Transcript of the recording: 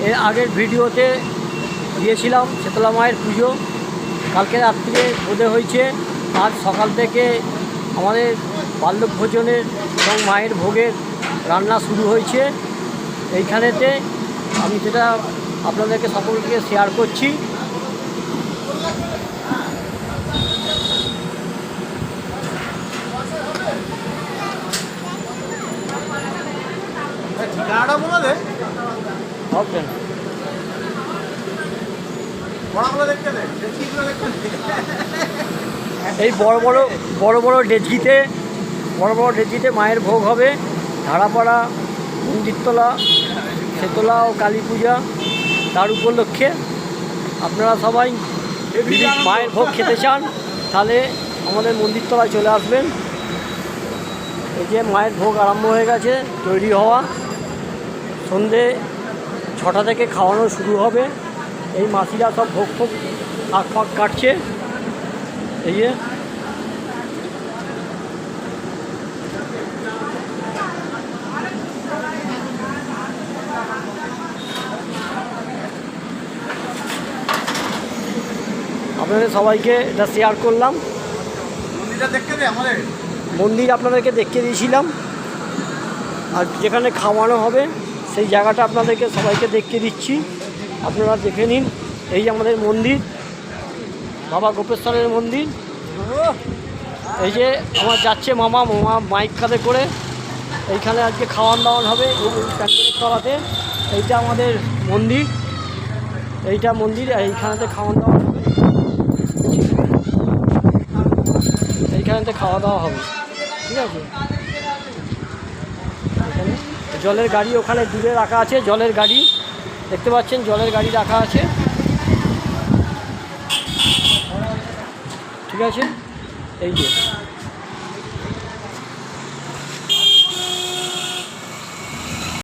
এর আগের ভিডিওতে দিয়েছিলাম শীতলা মায়ের পুজো। কালকে রাত্রে বোধে হয়েছে, আজ সকাল থেকে আমাদের বাল্যক ভোজনের এবং মায়ের ভোগের রান্না শুরু হয়েছে। এইখানেতে আমি সেটা আপনাদেরকে সকলকে শেয়ার করছি। এই বড় বড় ডেচকিতে মায়ের ভোগ হবে। ধারাপাড়া, মন্দিরতলা, শেতলা ও কালী পূজা, তার উপলক্ষে আপনারা সবাই মায়ের ভোগ খেতে চান তাহলে আমাদের মন্দিরতলায় চলে আসবেন। এই যে মায়ের ভোগ আরম্ভ হয়ে গেছে তৈরি হওয়া। সন্ধে 6টা থেকে খাওয়ানো শুরু হবে। এই মাসিরা সব ভোগ ফাঁক কাটছে। এই যে আপনাদের সবাইকে এটা শেয়ার করলাম। মন্দির আপনাদেরকে দেখিয়ে দিয়েছিলাম, আর যেখানে খাওয়ানো হবে সেই জায়গাটা আপনাদেরকে সবাইকে দেখিয়ে দিচ্ছি। আপনারা দেখে নিন। এই যে আমাদের মন্দির, বাবা গোপেশ্বরের মন্দির। এই যে আমার যাচ্ছে মামা মাইক কাঁধে করে। এইখানে আজকে খাওয়ান দাওয়ান হবে এই প্যান্ডেলের তলাতে। এইটা আমাদের মন্দির, এইটা মন্দির। এইখানেতে খাওয়ান দাওয়ান হবে, এইখানেতে খাওয়া দাওয়া হবে, ঠিক আছে। এখানে জলের গাড়ি ওখানে দূরে রাখা আছে, জলের গাড়ি দেখতে পাচ্ছেন, জলের গাড়ি রাখা আছে, ঠিক আছে। এই যে